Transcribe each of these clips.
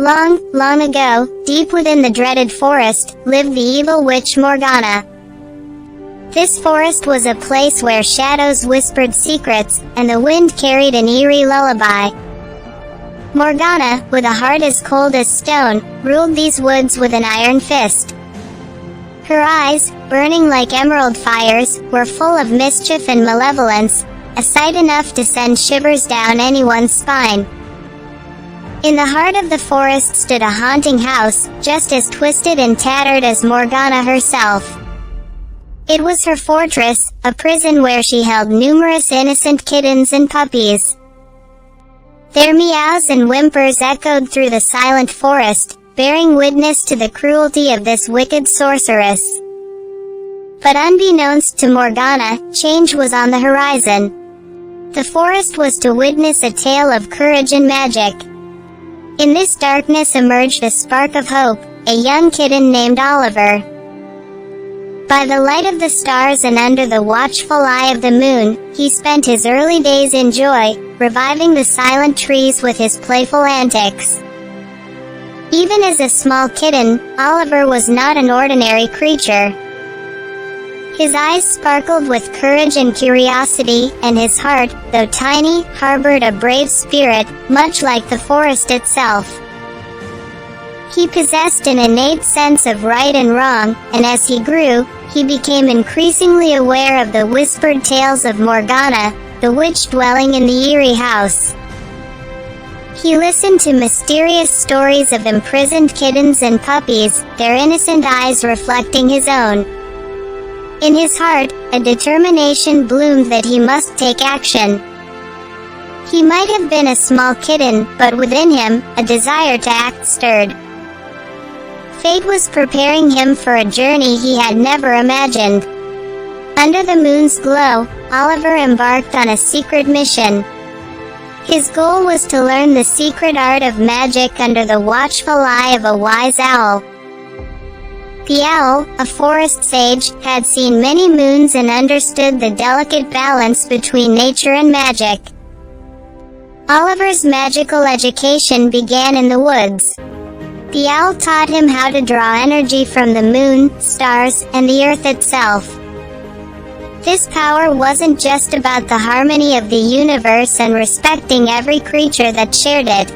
Long, long ago, deep within the dreaded forest, lived the evil witch Morgana. This forest was a place where shadows whispered secrets, and the wind carried an eerie lullaby. Morgana, with a heart as cold as stone, ruled these woods with an iron fist. Her eyes, burning like emerald fires, were full of mischief and malevolence, a sight enough to send shivers down anyone's spine. In the heart of the forest stood a haunting house, just as twisted and tattered as Morgana herself. It was her fortress, a prison where she held numerous innocent kittens and puppies. Their meows and whimpers echoed through the silent forest, bearing witness to the cruelty of this wicked sorceress. But unbeknownst to Morgana, change was on the horizon. The forest was to witness a tale of courage and magic. In this darkness emerged a spark of hope, a young kitten named Oliver. By the light of the stars and under the watchful eye of the moon, he spent his early days in joy, reviving the silent trees with his playful antics. Even as a small kitten, Oliver was not an ordinary creature. His eyes sparkled with courage and curiosity, and his heart, though tiny, harbored a brave spirit, much like the forest itself. He possessed an innate sense of right and wrong, and as he grew, he became increasingly aware of the whispered tales of Morgana, the witch dwelling in the eerie house. He listened to mysterious stories of imprisoned kittens and puppies, their innocent eyes reflecting his own. In his heart, a determination bloomed that he must take action. He might have been a small kitten, but within him, a desire to act stirred. Fate was preparing him for a journey he had never imagined. Under the moon's glow, Oliver embarked on a secret mission. His goal was to learn the secret art of magic under the watchful eye of a wise owl. The owl, a forest sage, had seen many moons and understood the delicate balance between nature and magic. Oliver's magical education began in the woods. The owl taught him how to draw energy from the moon, stars, and the earth itself. This power wasn't just about the harmony of the universe and respecting every creature that shared it.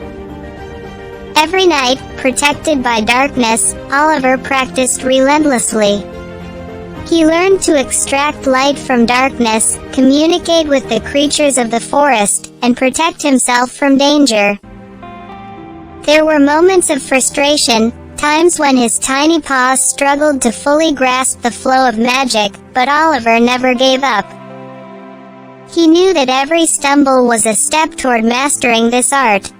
Every night, protected by darkness, Oliver practiced relentlessly. He learned to extract light from darkness, communicate with the creatures of the forest, and protect himself from danger. There were moments of frustration, times when his tiny paws struggled to fully grasp the flow of magic, but Oliver never gave up. He knew that every stumble was a step toward mastering this art.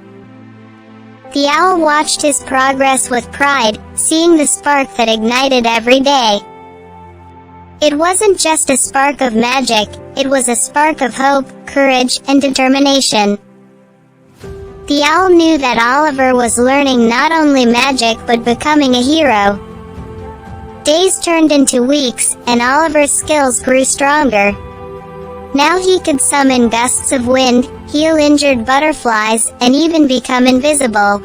The owl watched his progress with pride, seeing the spark that ignited every day. It wasn't just a spark of magic, it was a spark of hope, courage, and determination. The owl knew that Oliver was learning not only magic but becoming a hero. Days turned into weeks, and Oliver's skills grew stronger. Now he could summon gusts of wind, heal injured butterflies, and even become invisible.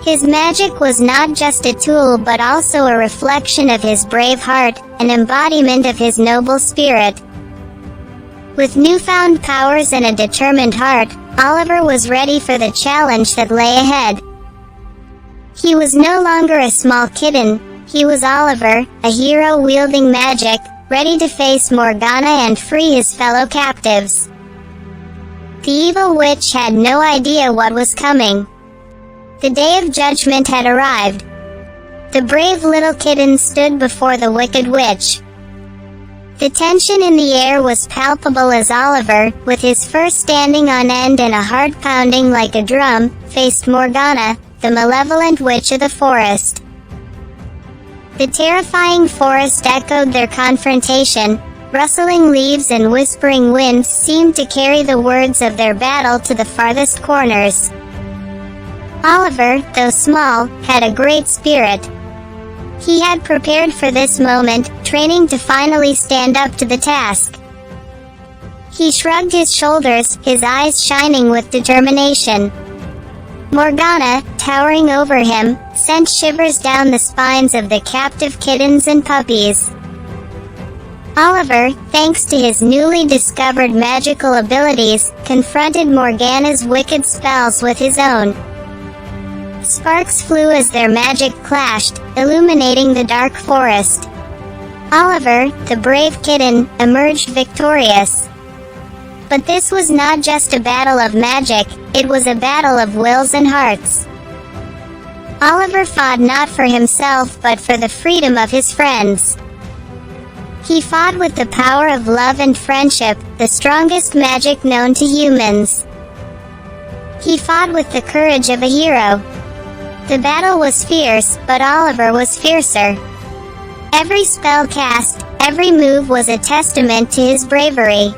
His magic was not just a tool but also a reflection of his brave heart, an embodiment of his noble spirit. With newfound powers and a determined heart, Oliver was ready for the challenge that lay ahead. He was no longer a small kitten, he was Oliver, a hero wielding magic, ready to face Morgana and free his fellow captives. The evil witch had no idea what was coming. The day of judgment had arrived. The brave little kitten stood before the wicked witch. The tension in the air was palpable as Oliver, with his fur standing on end and a heart pounding like a drum, faced Morgana, the malevolent witch of the forest. The terrifying forest echoed their confrontation. Rustling leaves and whispering winds seemed to carry the words of their battle to the farthest corners. Oliver, though small, had a great spirit. He had prepared for this moment, training to finally stand up to the task. He shrugged his shoulders, his eyes shining with determination. Morgana, towering over him, sent shivers down the spines of the captive kittens and puppies. Oliver, thanks to his newly discovered magical abilities, confronted Morgana's wicked spells with his own. Sparks flew as their magic clashed, illuminating the dark forest. Oliver, the brave kitten, emerged victorious. But this was not just a battle of magic, it was a battle of wills and hearts. Oliver fought not for himself but for the freedom of his friends. He fought with the power of love and friendship, the strongest magic known to humans. He fought with the courage of a hero. The battle was fierce, but Oliver was fiercer. Every spell cast, every move was a testament to his bravery.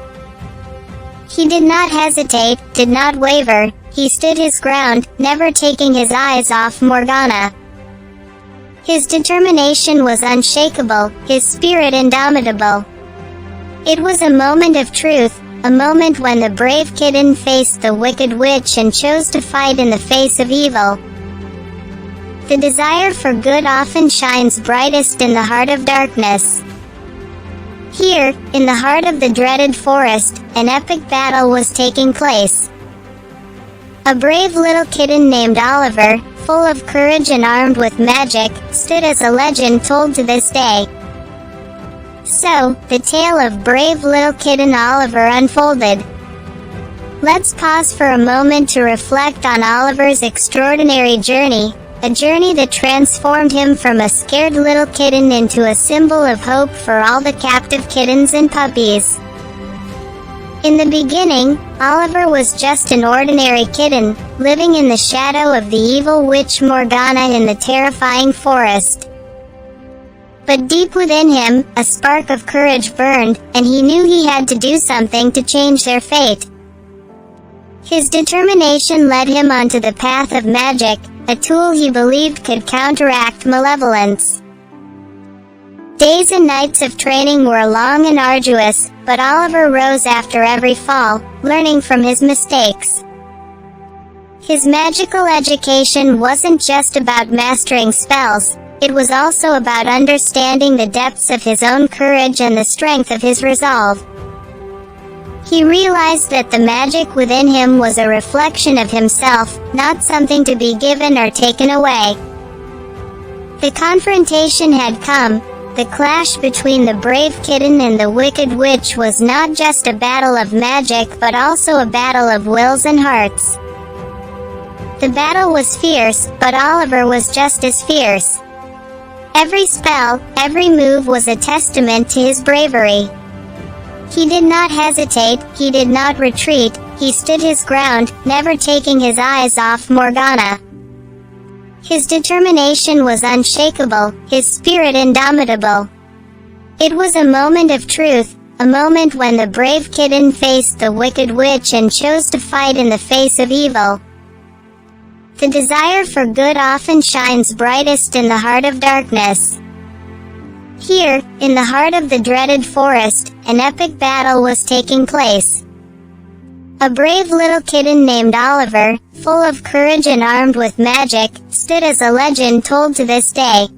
He did not hesitate, did not waver, he stood his ground, never taking his eyes off Morgana. His determination was unshakable, his spirit indomitable. It was a moment of truth, a moment when the brave kitten faced the wicked witch and chose to fight in the face of evil. The desire for good often shines brightest in the heart of darkness. Here, in the heart of the dreaded forest, an epic battle was taking place. A brave little kitten named Oliver, full of courage and armed with magic, stood as a legend told to this day. So, the tale of brave little kitten Oliver unfolded. Let's pause for a moment to reflect on Oliver's extraordinary journey, a journey that transformed him from a scared little kitten into a symbol of hope for all the captive kittens and puppies. In the beginning, Oliver was just an ordinary kitten, living in the shadow of the evil witch Morgana in the terrifying forest. But deep within him, a spark of courage burned, and he knew he had to do something to change their fate. His determination led him onto the path of magic, a tool he believed could counteract malevolence. Days and nights of training were long and arduous, but Oliver rose after every fall, learning from his mistakes. His magical education wasn't just about mastering spells, it was also about understanding the depths of his own courage and the strength of his resolve. He realized that the magic within him was a reflection of himself, not something to be given or taken away. The confrontation had come. The clash between the brave kitten and the wicked witch was not just a battle of magic but also a battle of wills and hearts. The battle was fierce, but Oliver was just as fierce. Every spell, every move was a testament to his bravery. He did not hesitate, he did not retreat, he stood his ground, never taking his eyes off Morgana. His determination was unshakable, his spirit indomitable. It was a moment of truth, a moment when the brave kitten faced the wicked witch and chose to fight in the face of evil. The desire for good often shines brightest in the heart of darkness. Here, in the heart of the dreaded forest, an epic battle was taking place. A brave little kitten named Oliver, full of courage and armed with magic, stood as a legend told to this day.